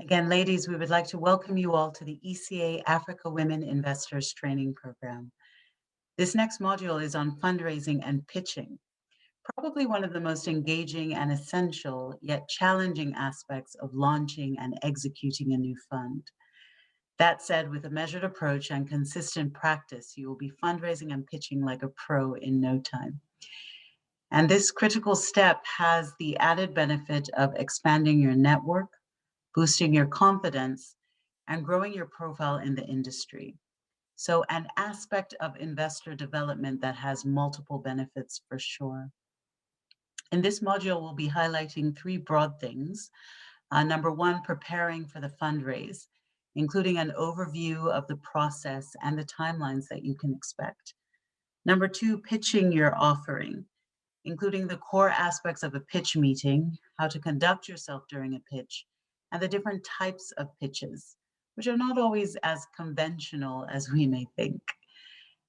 Again, ladies, we would like to welcome you all to the ECA Africa Women Investors Training Program. This next module is on fundraising and pitching, probably one of the most engaging and essential yet challenging aspects of launching and executing a new fund. That said, with a measured approach and consistent practice, you will be fundraising and pitching like a pro in no time. And this critical step has the added benefit of expanding your network, boosting your confidence, and growing your profile in the industry. So an aspect of investor development that has multiple benefits for sure. In this module, we'll be highlighting three broad things. Number one, preparing for the fundraise, including an overview of the process and the timelines that you can expect. Number two, pitching your offering, including the core aspects of a pitch meeting, how to conduct yourself during a pitch, and the different types of pitches, which are not always as conventional as we may think.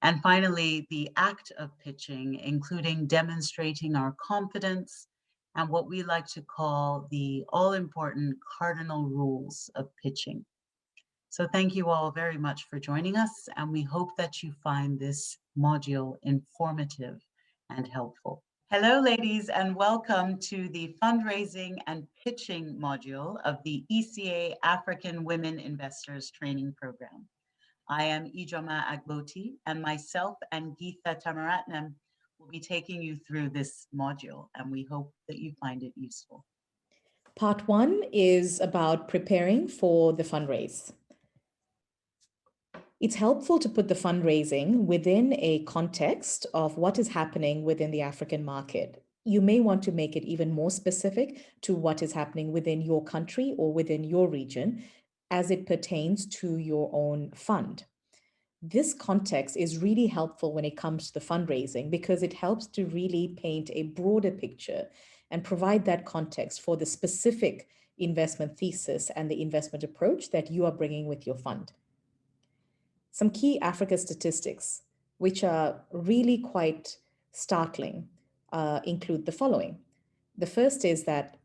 And finally, the act of pitching, including demonstrating our confidence and what we like to call the all-important cardinal rules of pitching. So thank you all very much for joining us, and we hope that you find this module informative and helpful. Hello, ladies, and welcome to the fundraising and pitching module of the ECA African Women Investors Training Program. I am Ijoma Agboti, and myself and Geetha Tamaratnam will be taking you through this module, and we hope that you find it useful. Part one is about preparing for the fundraise. It's helpful to put the fundraising within a context of what is happening within the African market. You may want to make it even more specific to what is happening within your country or within your region as it pertains to your own fund. This context is really helpful when it comes to the fundraising because it helps to really paint a broader picture and provide that context for the specific investment thesis and the investment approach that you are bringing with your fund. Some key Africa statistics, which are really quite startling, include the following. The first is that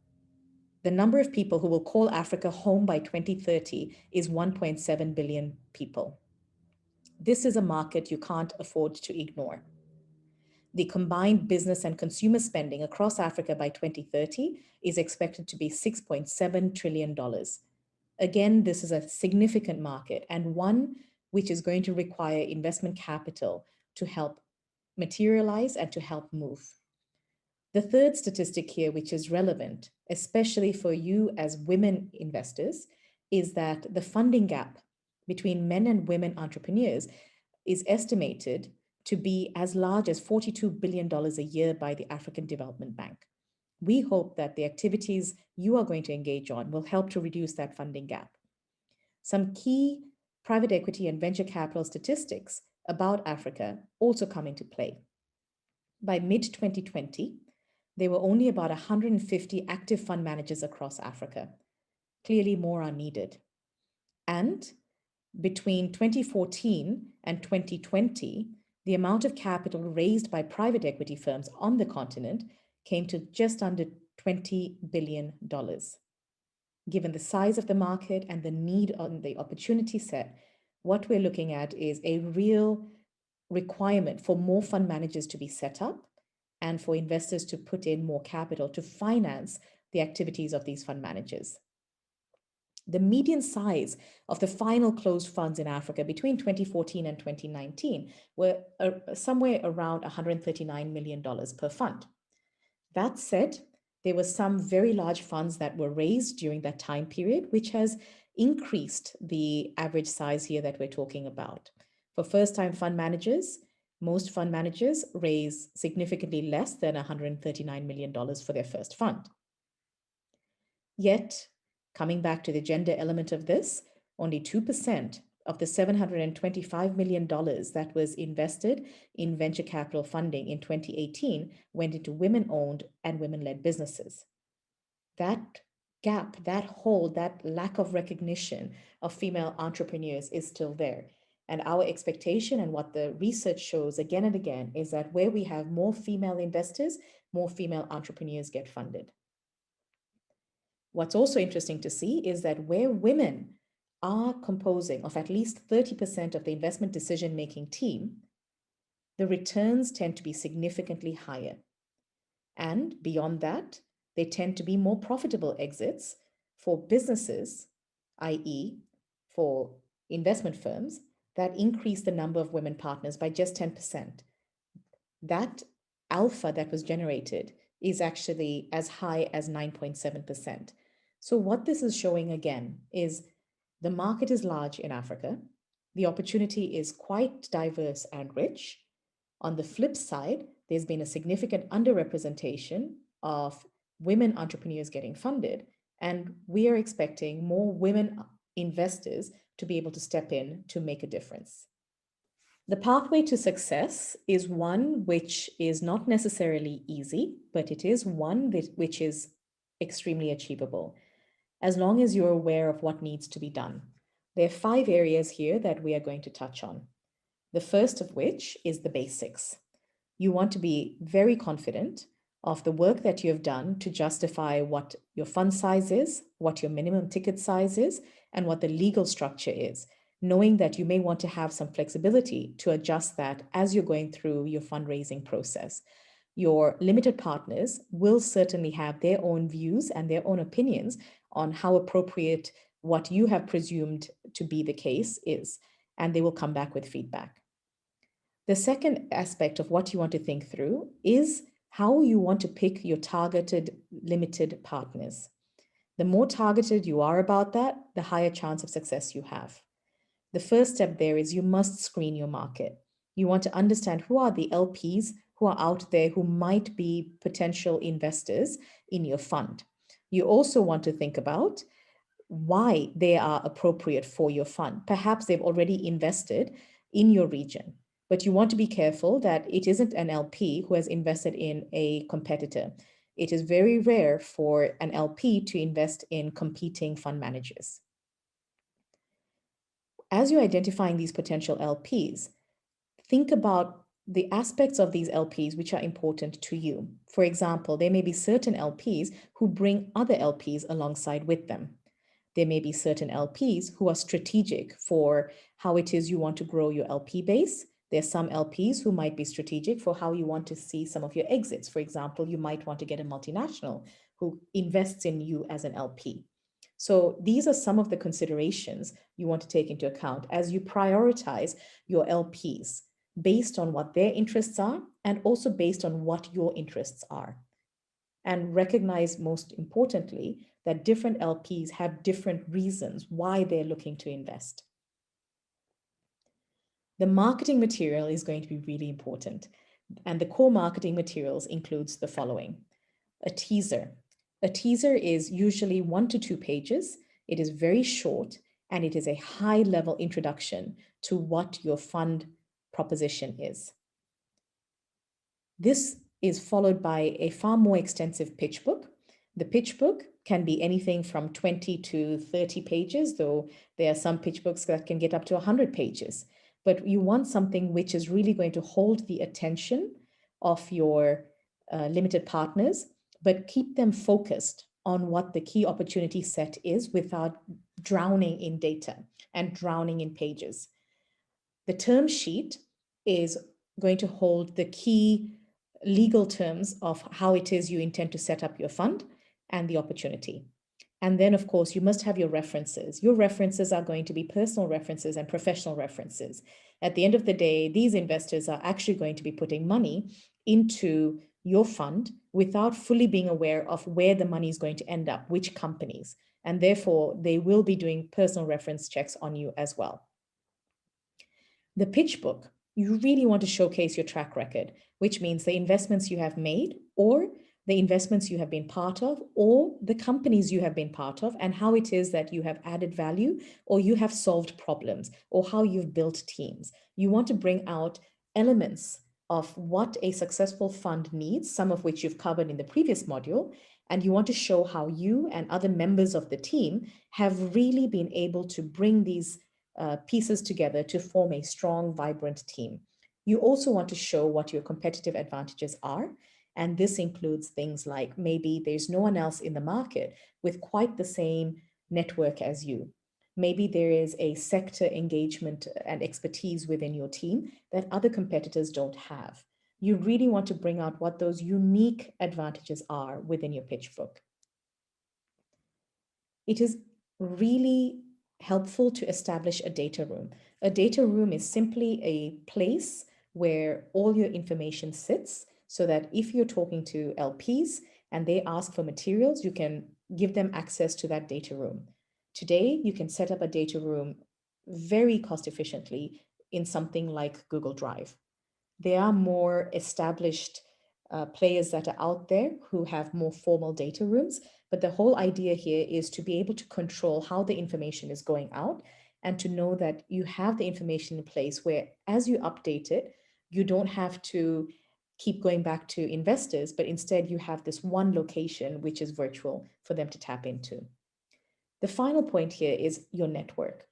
the number of people who will call Africa home by 2030 is 1.7 billion people. This is a market you can't afford to ignore. The combined business and consumer spending across Africa by 2030 is expected to be $6.7 trillion. Again, this is a significant market and one which is going to require investment capital to help materialize and to help move. The third statistic here, which is relevant, especially for you as women investors, is that the funding gap between men and women entrepreneurs is estimated to be as large as $42 billion a year by the African Development Bank. We hope that the activities you are going to engage on will help to reduce that funding gap. Some key private equity and venture capital statistics about Africa also come into play. By mid-2020, there were only about 150 active fund managers across Africa. Clearly, more are needed. And between 2014 and 2020, the amount of capital raised by private equity firms on the continent came to just under $20 billion. Given the size of the market and the need on the opportunity set, what we're looking at is a real requirement for more fund managers to be set up and for investors to put in more capital to finance the activities of these fund managers. The median size of the final closed funds in Africa between 2014 and 2019 were somewhere around $139 million per fund. That said, there were some very large funds that were raised during that time period, which has increased the average size here that we're talking about. For first-time fund managers, most fund managers raise significantly less than $139 million for their first fund. Yet, coming back to the gender element of this, only 2% of the $725 million that was invested in venture capital funding in 2018 went into women-owned and women-led businesses. That gap, that hole, that lack of recognition of female entrepreneurs is still there. And our expectation and what the research shows again and again is that where we have more female investors, more female entrepreneurs get funded. What's also interesting to see is that where women are composing of at least 30% of the investment decision-making team, the returns tend to be significantly higher. And beyond that, they tend to be more profitable exits for businesses, i.e., for investment firms that increase the number of women partners by just 10%. That alpha that was generated is actually as high as 9.7%. So, what this is showing again is the market is large in Africa, the opportunity is quite diverse and rich. On the flip side, there's been a significant underrepresentation of women entrepreneurs getting funded, and we are expecting more women investors to be able to step in to make a difference. The pathway to success is one which is not necessarily easy, but it is one which is extremely achievable, as long as you're aware of what needs to be done. There are 5 areas here that we are going to touch on. The first of which is the basics. You want to be very confident of the work that you have done to justify what your fund size is, what your minimum ticket size is, and what the legal structure is, knowing that you may want to have some flexibility to adjust that as you're going through your fundraising process. Your limited partners will certainly have their own views and their own opinions on how appropriate what you have presumed to be the case is, and they will come back with feedback. The second aspect of what you want to think through is how you want to pick your targeted limited partners. The more targeted you are about that, the higher chance of success you have. The first step there is you must screen your market. You want to understand who are the LPs who are out there who might be potential investors in your fund. You also want to think about why they are appropriate for your fund. Perhaps they've already invested in your region, but you want to be careful that it isn't an LP who has invested in a competitor. It is very rare for an LP to invest in competing fund managers. As you're identifying these potential LPs, think about the aspects of these LPs which are important to you. For example, there may be certain LPs who bring other LPs alongside with them. There may be certain LPs who are strategic for how it is you want to grow your LP base. There are some LPs who might be strategic for how you want to see some of your exits. For example, you might want to get a multinational who invests in you as an LP. So these are some of the considerations you want to take into account as you prioritize your LPs based on what their interests are and also based on what your interests are. And recognize, most importantly, that different LPs have different reasons why they're looking to invest. The marketing material is going to be really important. And the core marketing materials includes the following. A teaser. A teaser is usually 1 to 2 pages. It is very short, and it is a high-level introduction to what your fund proposition is. This is followed by a far more extensive pitch book. The pitch book can be anything from 20 to 30 pages, though there are some pitch books that can get up to 100 pages. But you want something which is really going to hold the attention of your limited partners, but keep them focused on what the key opportunity set is without drowning in data and drowning in pages. The term sheet is going to hold the key legal terms of how it is you intend to set up your fund and the opportunity. And then, of course, you must have your references. Your references are going to be personal references and professional references. At the end of the day, these investors are actually going to be putting money into your fund without fully being aware of where the money is going to end up, which companies. And therefore, they will be doing personal reference checks on you as well. The pitch book, you really want to showcase your track record, which means the investments you have made or the investments you have been part of or the companies you have been part of and how it is that you have added value or you have solved problems or how you've built teams. You want to bring out elements of what a successful fund needs, some of which you've covered in the previous module, and you want to show how you and other members of the team have really been able to bring these pieces together to form a strong, vibrant team. You also want to show what your competitive advantages are And this includes things like maybe there's no one else in the market with quite the same network as you. Maybe there is a sector engagement and expertise within your team that other competitors don't have. You really want to bring out what those unique advantages are within your pitch book. It is really helpful to establish a data room. A data room is simply a place where all your information sits so that if you're talking to LPs and they ask for materials, you can give them access to that data room. Today, you can set up a data room very cost efficiently in something like Google Drive. There are more established players that are out there who have more formal data rooms. But the whole idea here is to be able to control how the information is going out and to know that you have the information in place where, as you update it, you don't have to keep going back to investors, but instead you have this one location, which is virtual, for them to tap into. The final point here is your network.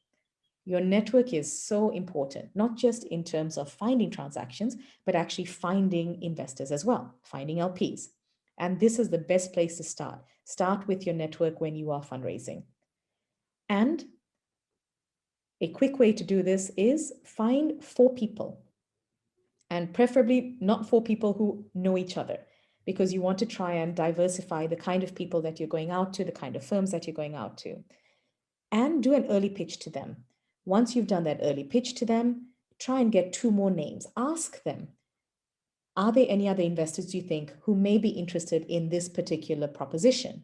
Your network is so important, not just in terms of finding transactions, but actually finding investors as well, finding LPs. And this is the best place to start. Start with your network when you are fundraising. And a quick way to do this is find 4 people, and preferably not 4 people who know each other, because you want to try and diversify the kind of people that you're going out to, the kind of firms that you're going out to, and do an early pitch to them. Once you've done that early pitch to them, try and get 2 more names. Ask them, are there any other investors you think who may be interested in this particular proposition?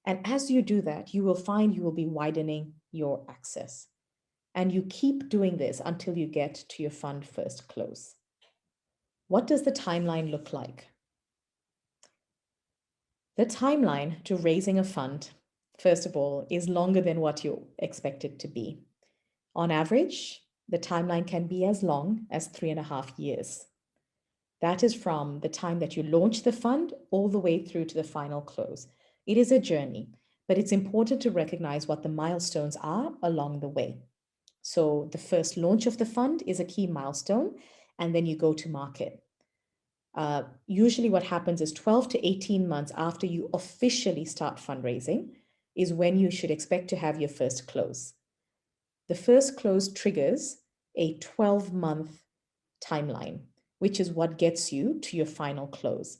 And as you do that, you will find you will be widening your access. And you keep doing this until you get to your fund first close. What does the timeline look like? The timeline to raising a fund, first of all, is longer than what you expect it to be. On average, the timeline can be as long as 3.5 years. That is from the time that you launch the fund all the way through to the final close. It is a journey, but it's important to recognize what the milestones are along the way. So the first launch of the fund is a key milestone, and then you go to market. Usually what happens is 12 to 18 months after you officially start fundraising is when you should expect to have your first close. The first close triggers a 12-month timeline, which is what gets you to your final close.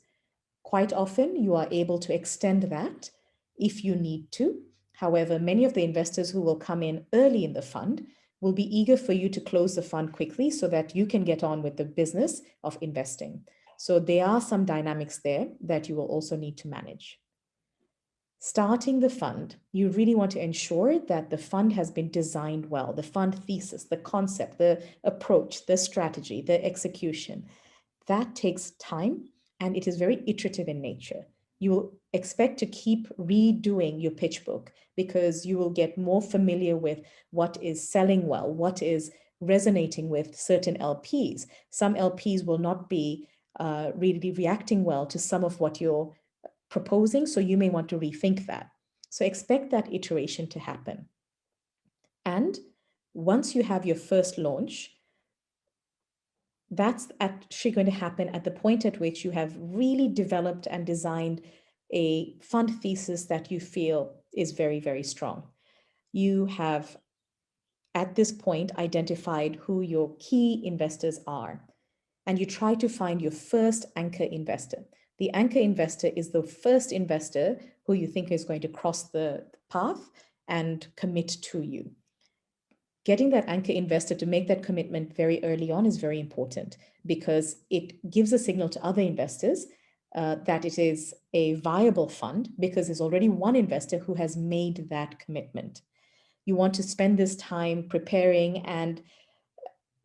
Quite often, you are able to extend that if you need to. However, many of the investors who will come in early in the fund will be eager for you to close the fund quickly so that you can get on with the business of investing. So there are some dynamics there that you will also need to manage. Starting the fund, you really want to ensure that the fund has been designed well, the fund thesis, the concept, the approach, the strategy, the execution. That takes time and it is very iterative in nature. You will expect to keep redoing your pitch book because you will get more familiar with what is selling well, what is resonating with certain LPs. Some LPs will not be really reacting well to some of what you're proposing, so you may want to rethink that. So expect that iteration to happen. And once you have your first launch, that's actually going to happen at the point at which you have really developed and designed a fund thesis that you feel is very, very strong. You have, at this point, identified who your key investors are, and you try to find your first anchor investor. The anchor investor is the first investor who you think is going to cross the path and commit to you. Getting that anchor investor to make that commitment very early on is very important because it gives a signal to other investors that it is a viable fund because there's already one investor who has made that commitment. You want to spend this time preparing and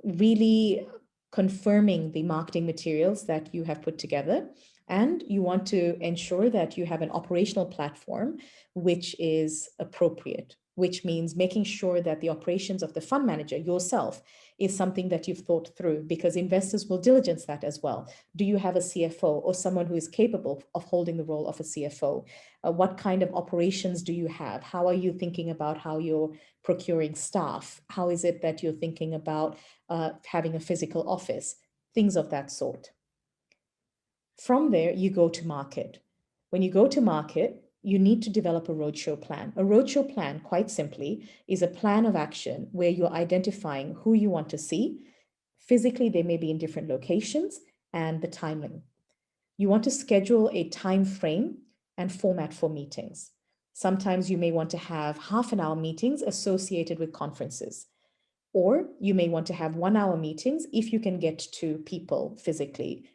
really confirming the marketing materials that you have put together. And you want to ensure that you have an operational platform which is appropriate, which means making sure that the operations of the fund manager yourself is something that you've thought through because investors will diligence that as well. Do you have a CFO or someone who is capable of holding the role of a CFO? What kind of operations do you have? How are you thinking about how you're procuring staff? How is it that you're thinking about having a physical office? Things of that sort. From there, you go to market. When you go to market, you need to develop a roadshow plan. A roadshow plan, quite simply, is a plan of action where you're identifying who you want to see. Physically, they may be in different locations, and the timing. You want to schedule a time frame and format for meetings. Sometimes you may want to have half an hour meetings associated with conferences, or you may want to have 1 hour meetings if you can get to people physically.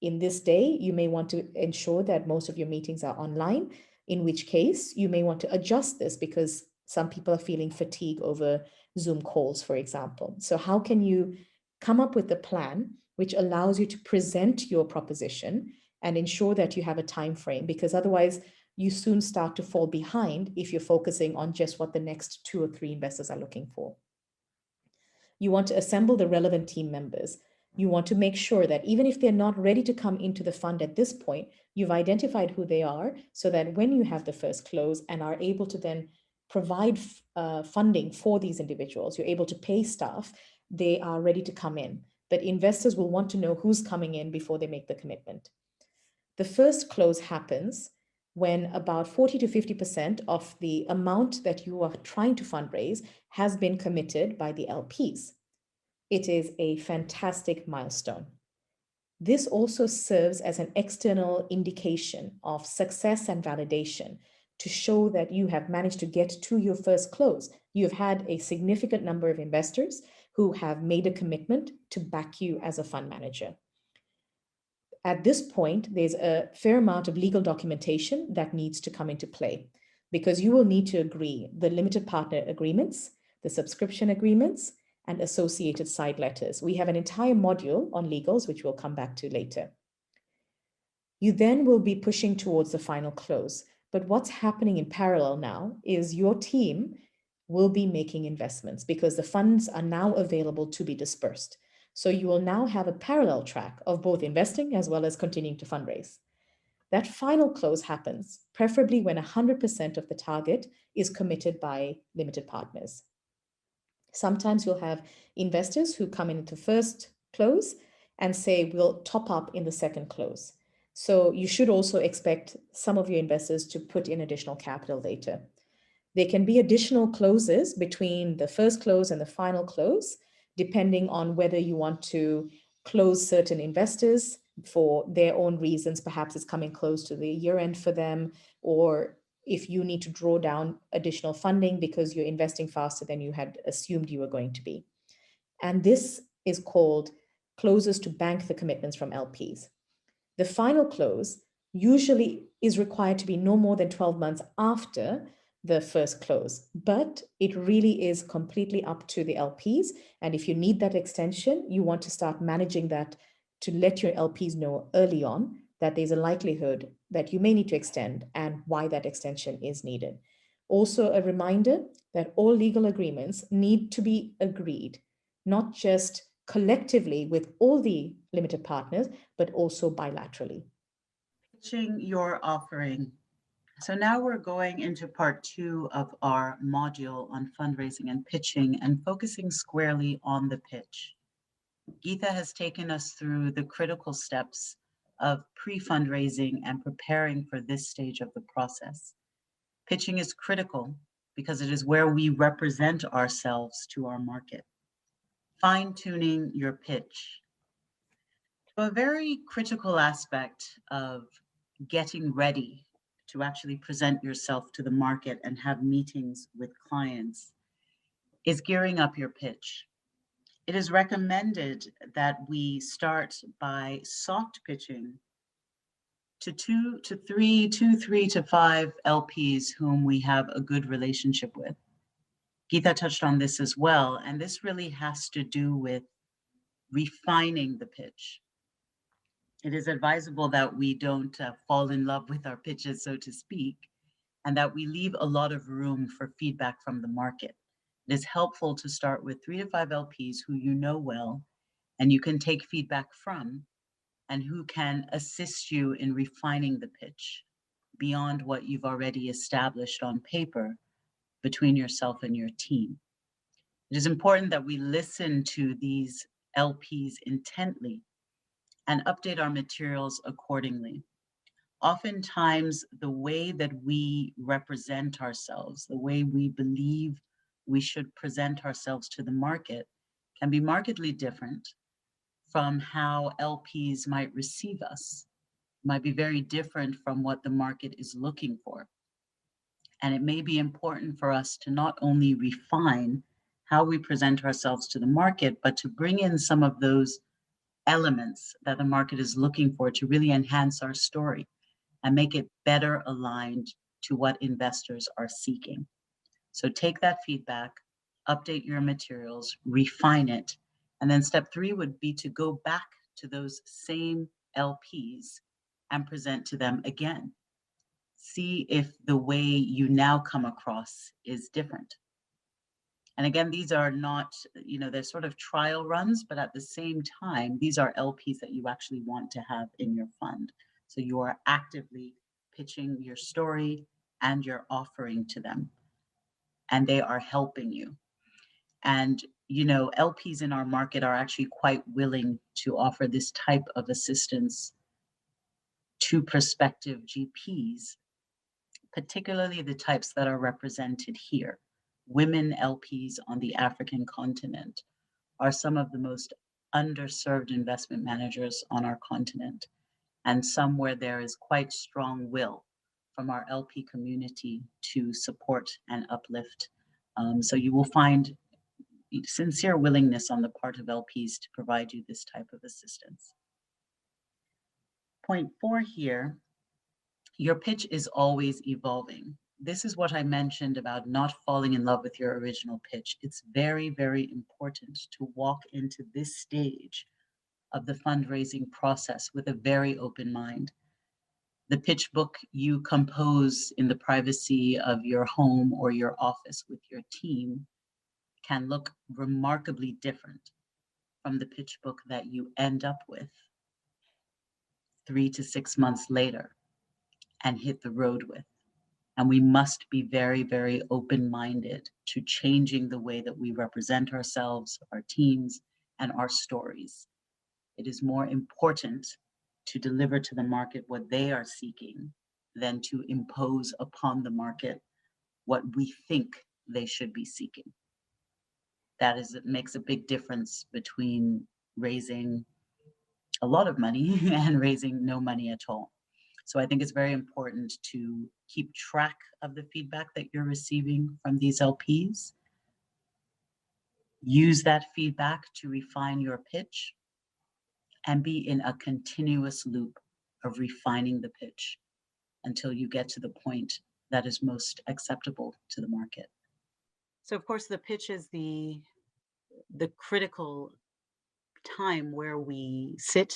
In this day, you may want to ensure that most of your meetings are online, in which case you may want to adjust this because some people are feeling fatigue over Zoom calls, for example. So, how can you come up with a plan which allows you to present your proposition and ensure that you have a time frame? Because otherwise, you soon start to fall behind if you're focusing on just what the next 2 or 3 investors are looking for. You want to assemble the relevant team members. You want to make sure that even if they're not ready to come into the fund at this point, you've identified who they are so that when you have the first close and are able to then provide funding for these individuals, you're able to pay staff, they are ready to come in. But investors will want to know who's coming in before they make the commitment. The first close happens when about 40 to 50% of the amount that you are trying to fundraise has been committed by the LPs. It is a fantastic milestone. This also serves as an external indication of success and validation to show that you have managed to get to your first close. You've had a significant number of investors who have made a commitment to back you as a fund manager. At this point, there's a fair amount of legal documentation that needs to come into play because you will need to agree the limited partner agreements, the subscription agreements, and associated side letters. We have an entire module on legals, which we'll come back to later. You then will be pushing towards the final close. But what's happening in parallel now is your team will be making investments because the funds are now available to be dispersed. So you will now have a parallel track of both investing as well as continuing to fundraise. That final close happens, preferably when 100% of the target is committed by limited partners. Sometimes you'll have investors who come into first close and say, we'll top up in the second close. So you should also expect some of your investors to put in additional capital later. There can be additional closes between the first close and the final close, depending on whether you want to close certain investors for their own reasons. Perhaps it's coming close to the year end for them, or if you need to draw down additional funding because you're investing faster than you had assumed you were going to be. And this is called closes to bank the commitments from LPs. The final close usually is required to be no more than 12 months after the first close, but it really is completely up to the LPs. And if you need that extension, you want to start managing that to let your LPs know early on that there's a likelihood that you may need to extend and why that extension is needed. Also, a reminder that all legal agreements need to be agreed, not just collectively with all the limited partners, but also bilaterally. Pitching your offering. So now we're going into part 2 of our module on fundraising and pitching and focusing squarely on the pitch. Geetha has taken us through the critical steps of pre-fundraising and preparing for this stage of the process. Pitching is critical because it is where we represent ourselves to our market. Fine-tuning your pitch. So a very critical aspect of getting ready to actually present yourself to the market and have meetings with clients is gearing up your pitch. It is recommended that we start by soft pitching to two to three to five LPs whom we have a good relationship with. Geetha touched on this as well, and this really has to do with refining the pitch. It is advisable that we don't fall in love with our pitches, so to speak, and that we leave a lot of room for feedback from the market. It is helpful to start with 3 to 5 LPs who you know well and you can take feedback from and who can assist you in refining the pitch beyond what you've already established on paper between yourself and your team. It is important that we listen to these LPs intently and update our materials accordingly. Oftentimes, the way that we represent ourselves, the way we believe we should present ourselves to the market, can be markedly different from how LPs might receive us. It might be very different from what the market is looking for. And it may be important for us to not only refine how we present ourselves to the market, but to bring in some of those elements that the market is looking for to really enhance our story and make it better aligned to what investors are seeking. So take that feedback, update your materials, refine it. And then step 3 would be to go back to those same LPs and present to them again. See if the way you now come across is different. And again, these are not, they're sort of trial runs, but at the same time, these are LPs that you actually want to have in your fund. So you are actively pitching your story and your offering to them, and they are helping you. And, LPs in our market are actually quite willing to offer this type of assistance to prospective GPs, particularly the types that are represented here. Women LPs on the African continent are some of the most underserved investment managers on our continent, and some where there is quite strong will from our LP community to support and uplift. So you will find sincere willingness on the part of LPs to provide you this type of assistance. Point 4 here, your pitch is always evolving. This is what I mentioned about not falling in love with your original pitch. It's very, very important to walk into this stage of the fundraising process with a very open mind. The pitch book you compose in the privacy of your home or your office with your team can look remarkably different from the pitch book that you end up with 3 to 6 months later and hit the road with. And we must be very, very open-minded to changing the way that we represent ourselves, our teams, and our stories. It is more important to deliver to the market what they are seeking than to impose upon the market what we think they should be seeking. It makes a big difference between raising a lot of money and raising no money at all. So I think it's very important to keep track of the feedback that you're receiving from these LPs. Use that feedback to refine your pitch and be in a continuous loop of refining the pitch until you get to the point that is most acceptable to the market. So of course, the pitch is the critical time where we sit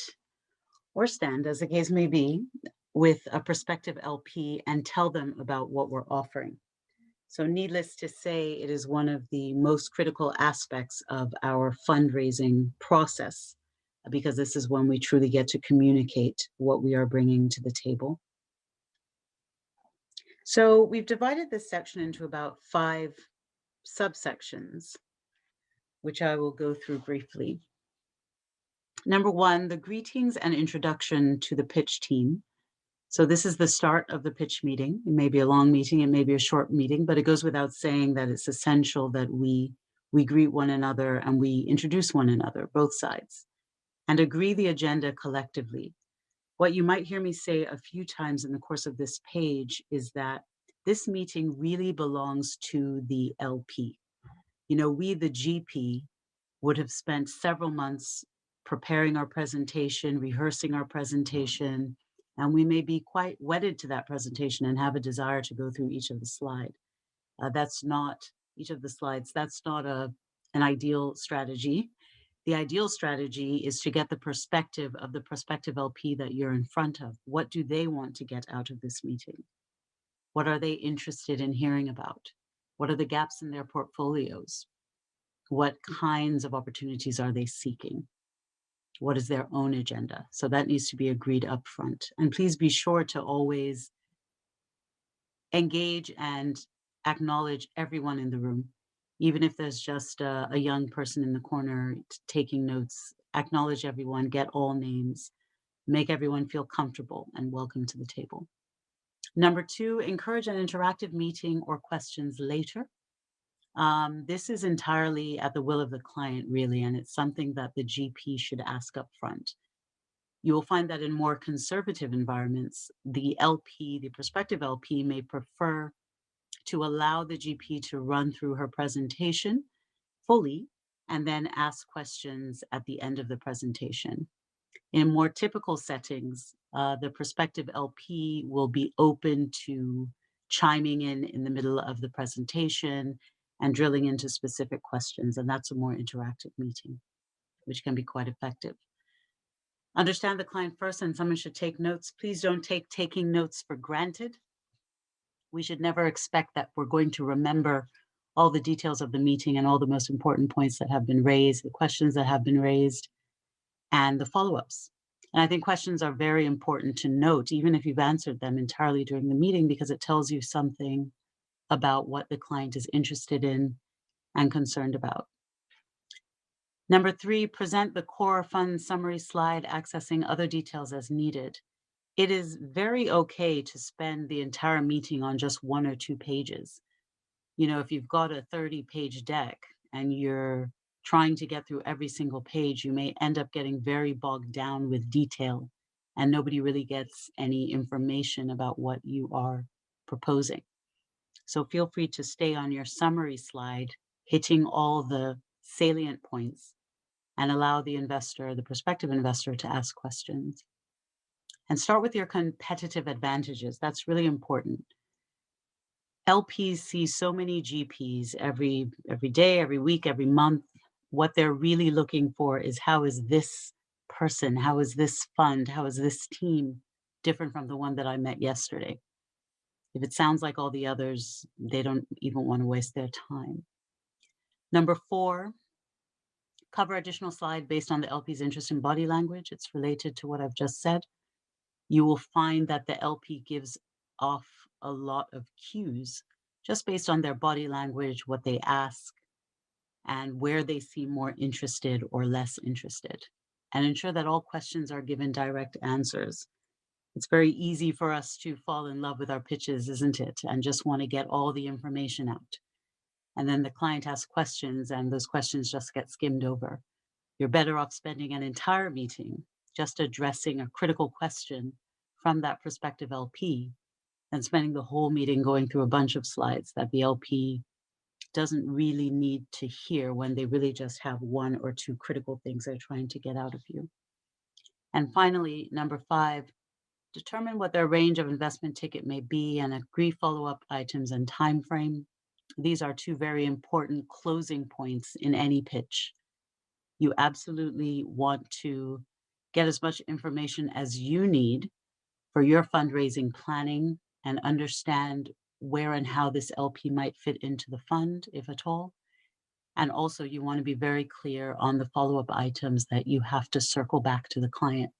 or stand, as the case may be, with a prospective LP and tell them about what we're offering. So needless to say, it is one of the most critical aspects of our fundraising process, because this is when we truly get to communicate what we are bringing to the table. So we've divided this section into about 5 subsections, which I will go through briefly. Number 1, the greetings and introduction to the pitch team. So this is the start of the pitch meeting. It may be a long meeting, it may be a short meeting, but it goes without saying that it's essential that we greet one another and we introduce one another, both sides, and agree the agenda collectively. What you might hear me say a few times in the course of this page is that this meeting really belongs to the LP. We, the GP, would have spent several months preparing our presentation, rehearsing our presentation, and we may be quite wedded to that presentation and have a desire to go through each of the slides. That's not an ideal strategy. The ideal strategy is to get the perspective of the prospective LP that you're in front of. What do they want to get out of this meeting? What are they interested in hearing about? What are the gaps in their portfolios? What kinds of opportunities are they seeking? What is their own agenda? So that needs to be agreed up front. And please be sure to always engage and acknowledge everyone in the room. Even if there's just a young person in the corner taking notes, acknowledge everyone, get all names, make everyone feel comfortable and welcome to the table. Number two, encourage an interactive meeting or questions later. This is entirely at the will of the client, really, and it's something that the GP should ask up front. You will find that in more conservative environments, the LP, the prospective LP, may prefer to allow the GP to run through her presentation fully and then ask questions at the end of the presentation. In more typical settings, the prospective LP will be open to chiming in the middle of the presentation and drilling into specific questions, and that's a more interactive meeting, which can be quite effective. Understand the client first, and someone should take notes. Please don't take taking notes for granted. We should never expect that we're going to remember all the details of the meeting and all the most important points that have been raised, the questions that have been raised, and the follow-ups. And I think questions are very important to note, even if you've answered them entirely during the meeting, because it tells you something about what the client is interested in and concerned about. Number three, present the core fund summary slide, accessing other details as needed. It is very okay to spend the entire meeting on just 1 or 2 pages. If you've got a 30-page deck and you're trying to get through every single page, you may end up getting very bogged down with detail, and nobody really gets any information about what you are proposing. So feel free to stay on your summary slide, hitting all the salient points, and allow the investor, the prospective investor, to ask questions. And start with your competitive advantages. That's really important. LPs see so many GPs every day, every week, every month. What they're really looking for is, how is this person, how is this fund, how is this team different from the one that I met yesterday? If it sounds like all the others, they don't even want to waste their time. Number four, cover additional slide based on the LP's interest in body language. It's related to what I've just said. You will find that the LP gives off a lot of cues just based on their body language, what they ask, and where they seem more interested or less interested. And ensure that all questions are given direct answers. It's very easy for us to fall in love with our pitches, isn't it? And just want to get all the information out. And then the client asks questions, and those questions just get skimmed over. You're better off spending an entire meeting just addressing a critical question from that prospective LP than spending the whole meeting going through a bunch of slides that the LP doesn't really need to hear, when they really just have 1 or 2 critical things they're trying to get out of you. And finally, number five, determine what their range of investment ticket may be and agree follow-up items and time frame. These are 2 very important closing points in any pitch. You absolutely want to get as much information as you need for your fundraising planning and understand where and how this LP might fit into the fund, if at all. And also, you want to be very clear on the follow-up items that you have to circle back to the client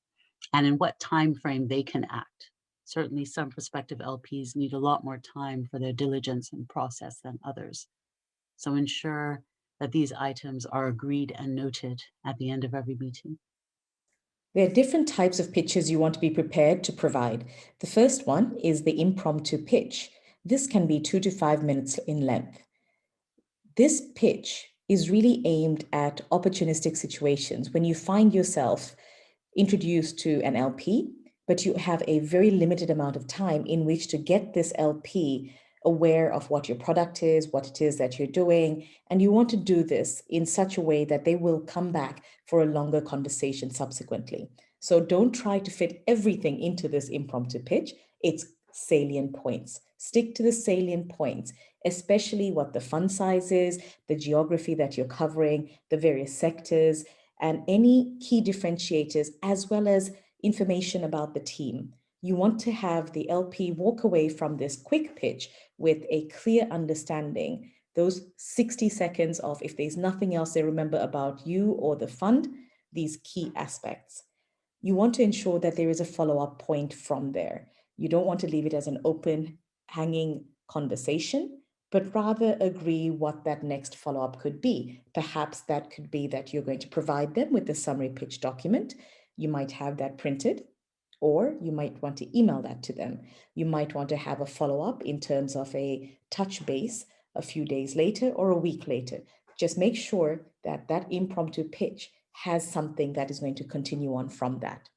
and in what time frame they can act. Certainly, some prospective LPs need a lot more time for their diligence and process than others. So ensure that these items are agreed and noted at the end of every meeting. There are different types of pitches you want to be prepared to provide. The first one is the impromptu pitch. This can be 2 to 5 minutes in length. This pitch is really aimed at opportunistic situations when you find yourself introduced to an LP, but you have a very limited amount of time in which to get this LP aware of what your product is, what it is that you're doing, and you want to do this in such a way that they will come back for a longer conversation subsequently. So don't try to fit everything into this impromptu pitch. It's salient points. Stick to the salient points, especially what the fund size is, the geography that you're covering, the various sectors, and any key differentiators, as well as information about the team. You want to have the LP walk away from this quick pitch with a clear understanding. Those 60 seconds of, if there's nothing else they remember about you or the fund, these key aspects. You want to ensure that there is a follow-up point from there. You don't want to leave it as an open, hanging conversation. but rather agree what that next follow-up could be. Perhaps that could be that you're going to provide them with the summary pitch document. You might have that printed, or you might want to email that to them. You might want to have a follow-up in terms of a touch base a few days later or a week later. Just make sure that that impromptu pitch has something that is going to continue on from that.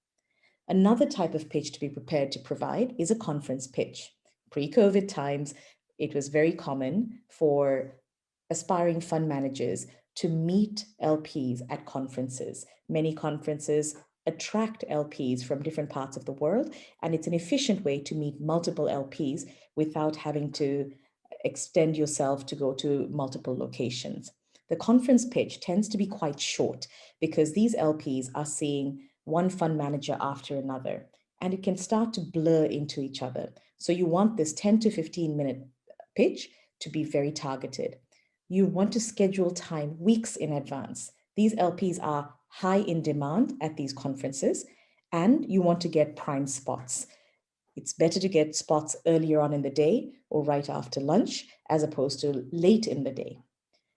Another type of pitch to be prepared to provide is a conference pitch. Pre-COVID times, it was very common for aspiring fund managers to meet LPs at conferences. Many conferences attract LPs from different parts of the world, and it's an efficient way to meet multiple LPs without having to extend yourself to go to multiple locations. The conference pitch tends to be quite short because these LPs are seeing one fund manager after another, and it can start to blur into each other. So you want this 10 to 15-minute pitch to be very targeted. You want to schedule time weeks in advance. These LPs are high in demand at these conferences, and you want to get prime spots. It's better to get spots earlier on in the day or right after lunch as opposed to late in the day.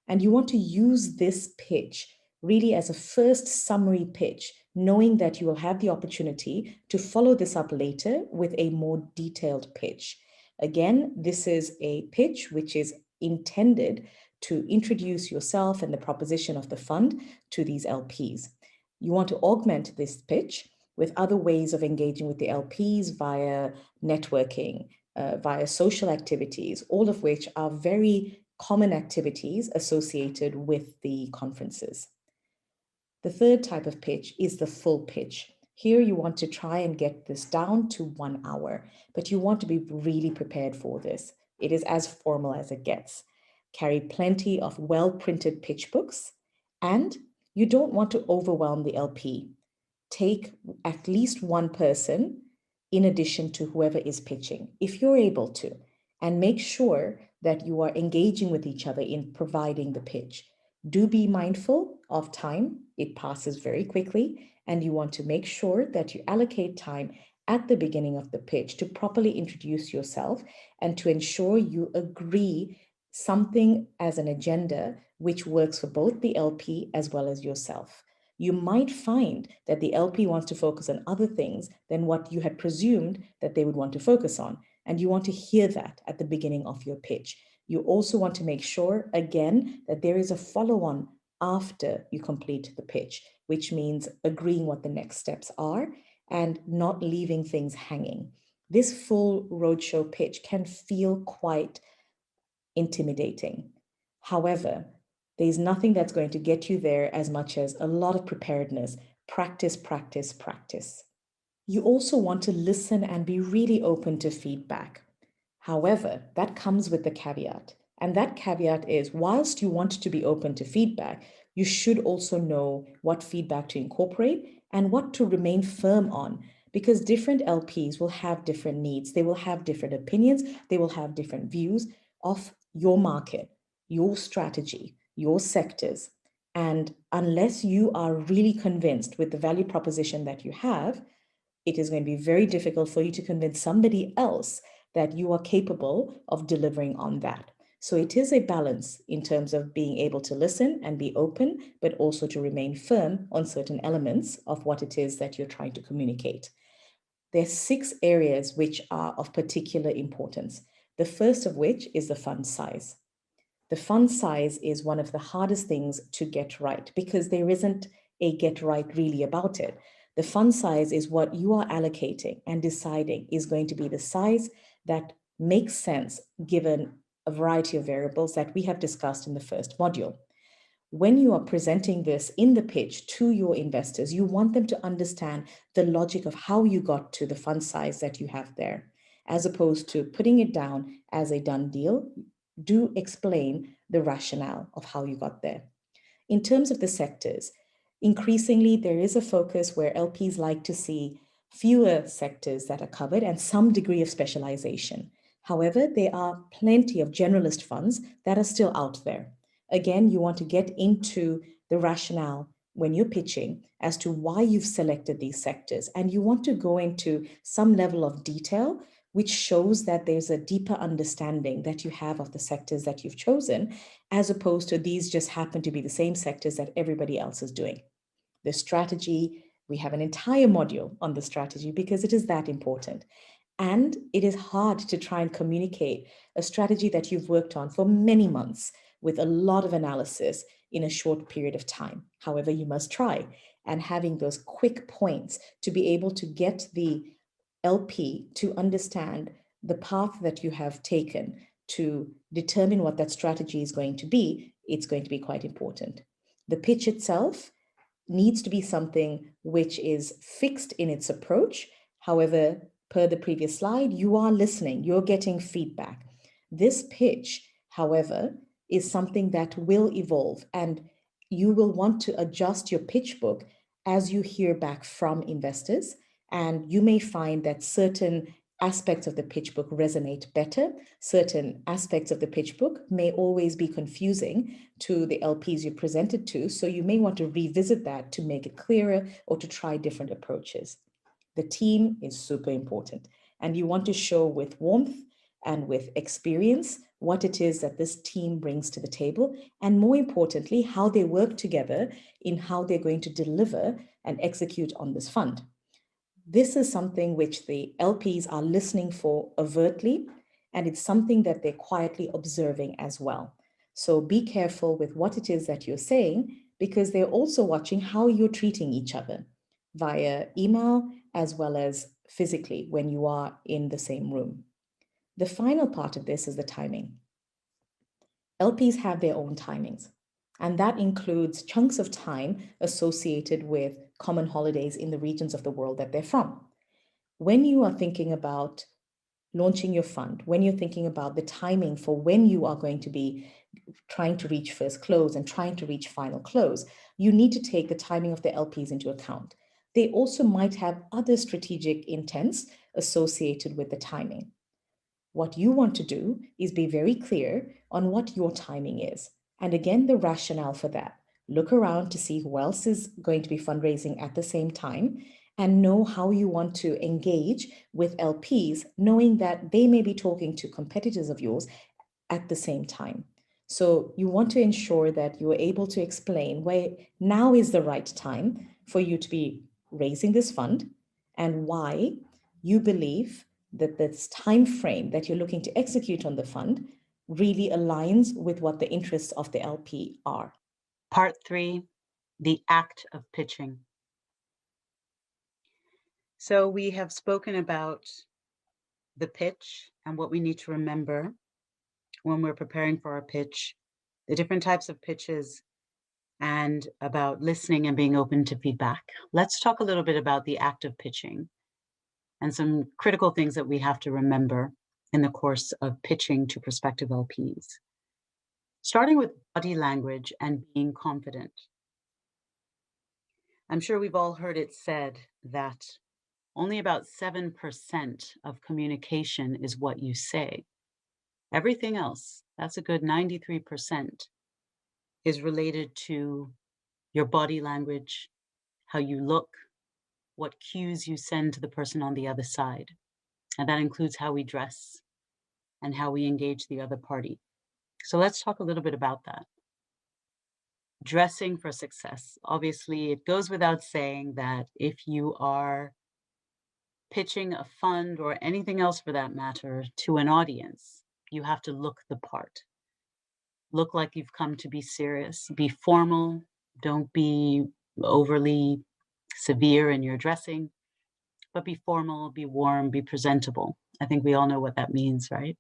And you want to use this pitch really as a first summary pitch, knowing that you will have the opportunity to follow this up later with a more detailed pitch. Again, this is a pitch which is intended to introduce yourself and the proposition of the fund to these LPs. You want to augment this pitch with other ways of engaging with the LPs via networking, via social activities, all of which are very common activities associated with the conferences. The third type of pitch is the full pitch. Here you want to try and get this down to 1 hour, but you want to be really prepared for this. It is as formal as it gets. Carry plenty of well-printed pitch books, and you don't want to overwhelm the LP. Take at least one person in addition to whoever is pitching, if you're able to, and make sure that you are engaging with each other in providing the pitch. Do be mindful of time. It passes very quickly, and you want to make sure that you allocate time at the beginning of the pitch to properly introduce yourself and to ensure you agree something as an agenda which works for both the LP as well as yourself. You might find that the LP wants to focus on other things than what you had presumed that they would want to focus on. And you want to hear that at the beginning of your pitch. You also want to make sure, again, that there is a follow-on after you complete the pitch, which means agreeing what the next steps are and not leaving things hanging. This full roadshow pitch can feel quite intimidating. However, there's nothing that's going to get you there as much as a lot of preparedness. Practice, practice, practice. You also want to listen and be really open to feedback. However, that comes with the caveat. And that caveat is, whilst you want to be open to feedback, you should also know what feedback to incorporate and what to remain firm on, because different LPs will have different needs. They will have different opinions. They will have different views of your market, your strategy, your sectors. And unless you are really convinced with the value proposition that you have, it is going to be very difficult for you to convince somebody else that you are capable of delivering on that. So it is a balance in terms of being able to listen and be open, but also to remain firm on certain elements of what it is that you're trying to communicate. There are 6 areas which are of particular importance. The first of which is the fund size. The fund size is one of the hardest things to get right because there isn't a get right really about it. The fund size is what you are allocating and deciding is going to be the size that makes sense given a variety of variables that we have discussed in the first module. When you are presenting this in the pitch to your investors, you want them to understand the logic of how you got to the fund size that you have there, as opposed to putting it down as a done deal. Do explain the rationale of how you got there. In terms of the sectors, increasingly there is a focus where LPs like to see fewer sectors that are covered and some degree of specialization. However, there are plenty of generalist funds that are still out there. Again, you want to get into the rationale when you're pitching as to why you've selected these sectors, and you want to go into some level of detail which shows that there's a deeper understanding that you have of the sectors that you've chosen, as opposed to these just happen to be the same sectors that everybody else is doing. The strategy, we have an entire module on the strategy because it is that important. And it is hard to try and communicate a strategy that you've worked on for many months with a lot of analysis in a short period of time. However, you must try. And having those quick points to be able to get the LP to understand the path that you have taken to determine what that strategy is going to be, it's going to be quite important. The pitch itself needs to be something which is fixed in its approach. However, per the previous slide, you are listening, you're getting feedback. This pitch, however, is something that will evolve, and you will want to adjust your pitch book as you hear back from investors. And you may find that certain aspects of the pitch book resonate better. Certain aspects of the pitch book may always be confusing to the LPs you presented to. So you may want to revisit that to make it clearer or to try different approaches. The team is super important, and you want to show with warmth and with experience what it is that this team brings to the table, and more importantly, how they work together in how they're going to deliver and execute on this fund. This is something which the LPs are listening for overtly, and it's something that they're quietly observing as well. So be careful with what it is that you're saying, because they're also watching how you're treating each other via email as well as physically when you are in the same room. The final part of this is the timing. LPs have their own timings, and that includes chunks of time associated with common holidays in the regions of the world that they're from. When you are thinking about launching your fund, when you're thinking about the timing for when you are going to be trying to reach first close and trying to reach final close, you need to take the timing of the LPs into account. They also might have other strategic intents associated with the timing. What you want to do is be very clear on what your timing is. And again, the rationale for that. Look around to see who else is going to be fundraising at the same time and know how you want to engage with LPs, knowing that they may be talking to competitors of yours at the same time. So you want to ensure that you are able to explain why now is the right time for you to be raising this fund and why you believe that this time frame that you're looking to execute on the fund really aligns with what the interests of the LP are. Part 3, the act of pitching. So we have spoken about the pitch and what we need to remember when we're preparing for our pitch, the different types of pitches, and about listening and being open to feedback. Let's talk a little bit about the act of pitching and some critical things that we have to remember in the course of pitching to prospective LPs. Starting with body language and being confident. I'm sure we've all heard it said that only about 7% of communication is what you say. Everything else, that's a good 93%, is related to your body language, how you look, what cues you send to the person on the other side. And that includes how we dress and how we engage the other party. So let's talk a little bit about that. Dressing for success. Obviously, it goes without saying that if you are pitching a fund or anything else for that matter to an audience, you have to look the part. Look like you've come to be serious. Be formal. Don't be overly severe in your dressing, but be formal, be warm, be presentable. I think we all know what that means, right?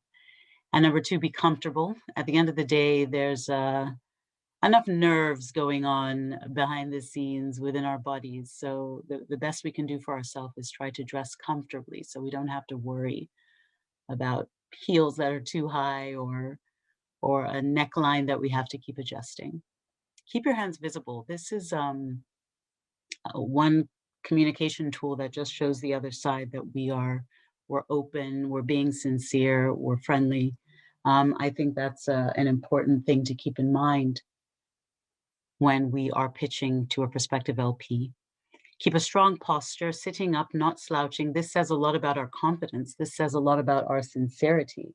And number 2, be comfortable. At the end of the day, there's enough nerves going on behind the scenes within our bodies. So the best we can do for ourselves is try to dress comfortably so we don't have to worry about heels that are too high or a neckline that we have to keep adjusting. Keep your hands visible. This is one communication tool that just shows the other side that we're open, we're being sincere, we're friendly. I think that's an important thing to keep in mind when we are pitching to a prospective LP. Keep a strong posture, sitting up, not slouching. This says a lot about our confidence. This says a lot about our sincerity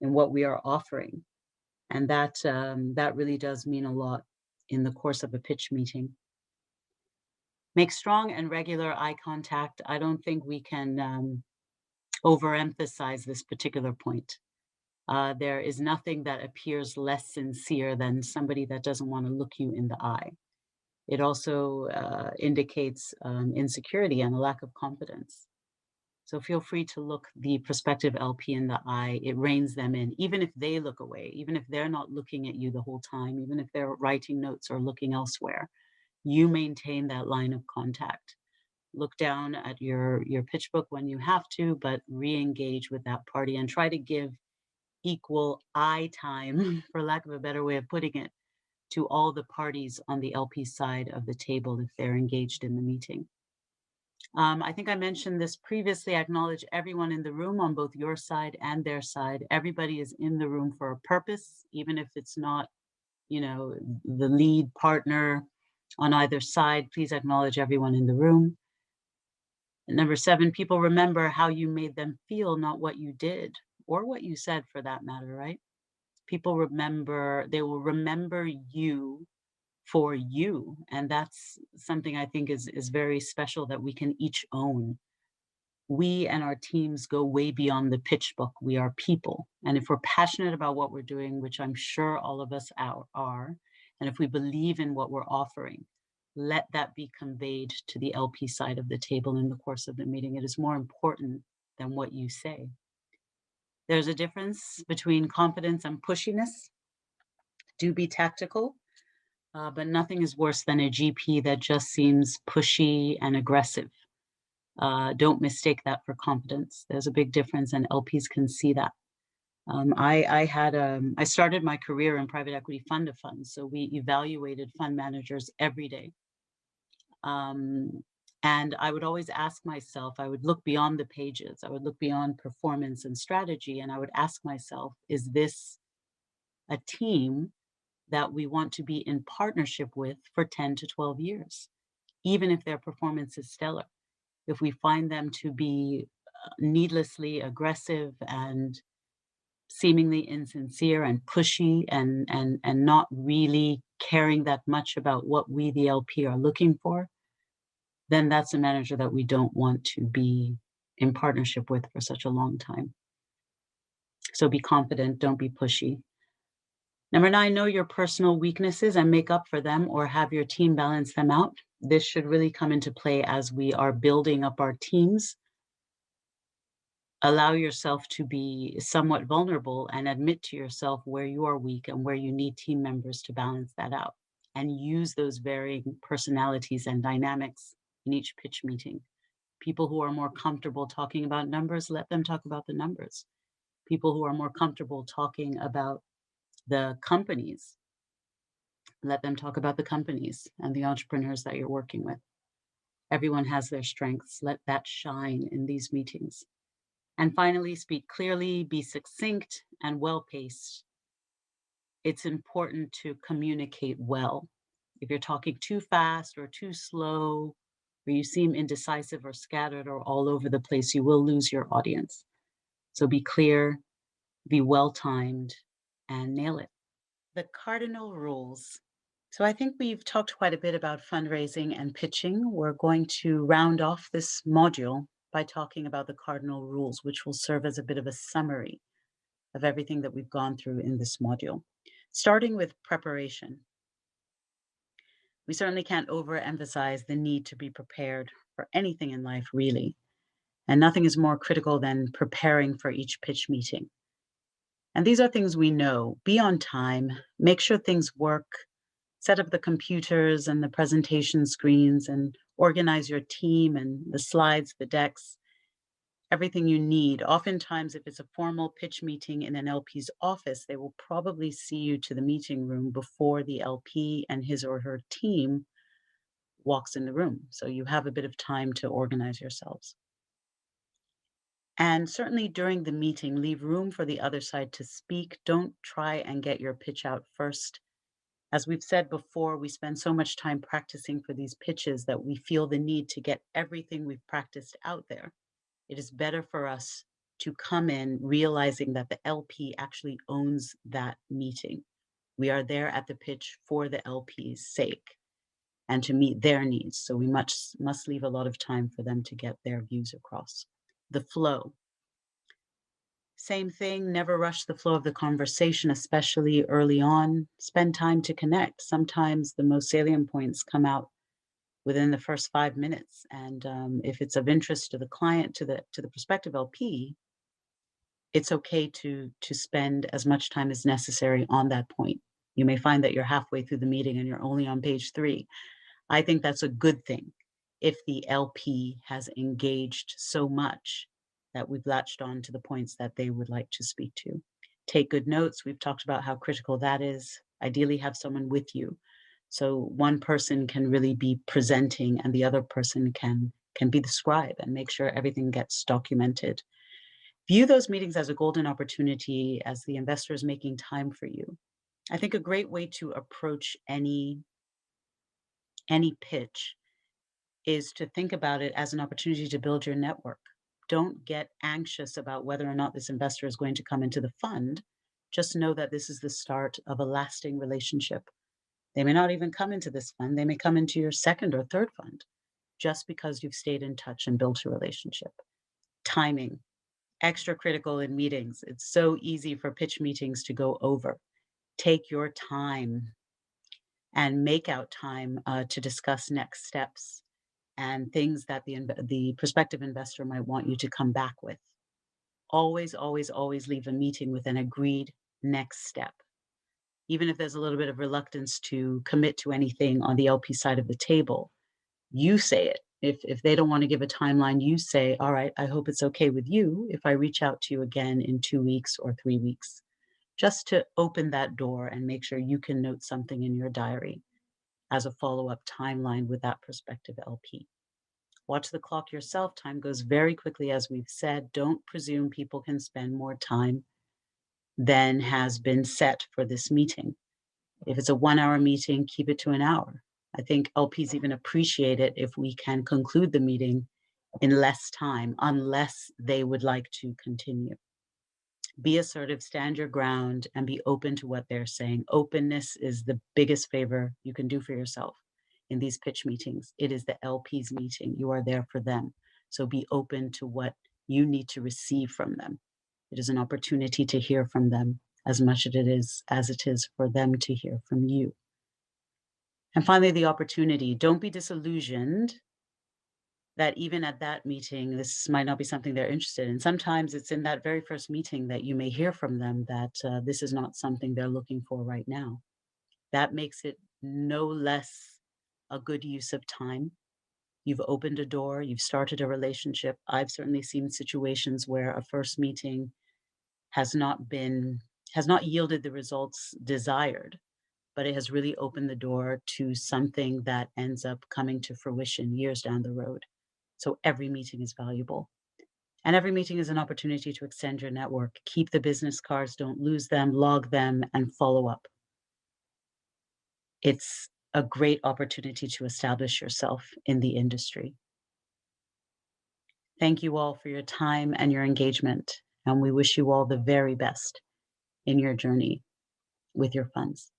in what we are offering. And that really does mean a lot in the course of a pitch meeting. Make strong and regular eye contact. I don't think we can overemphasize this particular point. There is nothing that appears less sincere than somebody that doesn't want to look you in the eye. It also indicates insecurity and a lack of confidence. So feel free to look the prospective LP in the eye. It reins them in, even if they look away, even if they're not looking at you the whole time, even if they're writing notes or looking elsewhere. You maintain that line of contact. Look down at your pitch book when you have to, but re-engage with that party and try to give equal eye time, for lack of a better way of putting it, to all the parties on the LP side of the table if they're engaged in the meeting. I think I mentioned this previously. I acknowledge everyone in the room on both your side and their side. Everybody is in the room for a purpose, even if it's not, the lead partner on either side. Please acknowledge everyone in the room. And number 7, people remember how you made them feel, not what you did or what you said for that matter, right? People remember, they will remember you for you. And that's something I think is very special that we can each own. We and our teams go way beyond the pitch book. We are people. And if we're passionate about what we're doing, which I'm sure all of us are, and if we believe in what we're offering, let that be conveyed to the LP side of the table in the course of the meeting. It is more important than what you say. There's a difference between confidence and pushiness. Do be tactical, but nothing is worse than a GP that just seems pushy and aggressive. Don't mistake that for confidence. There's a big difference, and LPs can see that. I started my career in private equity fund of funds, so we evaluated fund managers every day. And I would always ask myself, I would look beyond the pages, I would look beyond performance and strategy, and I would ask myself, is this a team that we want to be in partnership with for 10 to 12 years, even if their performance is stellar? If we find them to be needlessly aggressive and seemingly insincere and pushy and not really caring that much about what we, the LP, are looking for, then that's a manager that we don't want to be in partnership with for such a long time. So be confident, don't be pushy. Number 9, know your personal weaknesses and make up for them or have your team balance them out. This should really come into play as we are building up our teams. Allow yourself to be somewhat vulnerable and admit to yourself where you are weak and where you need team members to balance that out. And use those varying personalities and dynamics in each pitch meeting. People who are more comfortable talking about numbers, let them talk about the numbers. People who are more comfortable talking about the companies, let them talk about the companies and the entrepreneurs that you're working with. Everyone has their strengths. Let that shine in these meetings. And finally, speak clearly, be succinct and well-paced. It's important to communicate well. If you're talking too fast or too slow, or you seem indecisive or scattered or all over the place, you will lose your audience. So be clear, be well-timed, and nail it. The cardinal rules. So I think we've talked quite a bit about fundraising and pitching. We're going to round off this module by talking about the cardinal rules, which will serve as a bit of a summary of everything that we've gone through in this module. Starting with preparation. We certainly can't overemphasize the need to be prepared for anything in life, really. And nothing is more critical than preparing for each pitch meeting. And these are things we know. Be on time, make sure things work, set up the computers and the presentation screens, and organize your team and the slides, the decks, everything you need. Oftentimes, if it's a formal pitch meeting in an LP's office, they will probably see you to the meeting room before the LP and his or her team walks in the room. So you have a bit of time to organize yourselves. And certainly during the meeting, leave room for the other side to speak. Don't try and get your pitch out first. As we've said before, we spend so much time practicing for these pitches that we feel the need to get everything we've practiced out there. It is better for us to come in realizing that the LP actually owns that meeting. We are there at the pitch for the LP's sake and to meet their needs. So we must leave a lot of time for them to get their views across. The flow. Same thing, never rush the flow of the conversation, especially early on. Spend time to connect. Sometimes the most salient points come out within the first 5 minutes. And if it's of interest to the client, to the prospective LP, it's okay to spend as much time as necessary on that point. You may find that you're halfway through the meeting and you're only on page 3. I think that's a good thing if the LP has engaged so much that we've latched on to the points that they would like to speak to. Take good notes. We've talked about how critical that is. Ideally, have someone with you. So one person can really be presenting and the other person can be the scribe and make sure everything gets documented. View those meetings as a golden opportunity as the investor is making time for you. I think a great way to approach any pitch is to think about it as an opportunity to build your network. Don't get anxious about whether or not this investor is going to come into the fund. Just know that this is the start of a lasting relationship. They may not even come into this fund, they may come into your second or third fund just because you've stayed in touch and built a relationship. Timing, extra critical in meetings. It's so easy for pitch meetings to go over. Take your time and make out time to discuss next steps and things that the prospective investor might want you to come back with. Always, always, always leave a meeting with an agreed next step. Even if there's a little bit of reluctance to commit to anything on the LP side of the table, you say it. If they don't want to give a timeline, you say, all right, I hope it's okay with you if I reach out to you again in 2 weeks or 3 weeks, just to open that door and make sure you can note something in your diary as a follow-up timeline with that prospective LP. Watch the clock yourself. Time goes very quickly, as we've said. Don't presume people can spend more time than has been set for this meeting. If it's a 1 hour meeting, keep it to an hour. I think LPs even appreciate it if we can conclude the meeting in less time, unless they would like to continue. Be assertive, stand your ground, and be open to what they're saying. Openness is the biggest favor you can do for yourself in these pitch meetings. It is the LP's meeting. You are there for them. So be open to what you need to receive from them. It is an opportunity to hear from them as much as it is for them to hear from you. And finally, the opportunity. Don't be disillusioned that even at that meeting, this might not be something they're interested in. Sometimes it's in that very first meeting that you may hear from them that this is not something they're looking for right now. That makes it no less a good use of time. You've opened a door, you've started a relationship. I've certainly seen situations where a first meeting has not been has not yielded the results desired, but it has really opened the door to something that ends up coming to fruition years down the road. So every meeting is valuable. And every meeting is an opportunity to extend your network. Keep the business cards, don't lose them, log them, and follow up. It's a great opportunity to establish yourself in the industry. Thank you all for your time and your engagement, and we wish you all the very best in your journey with your funds.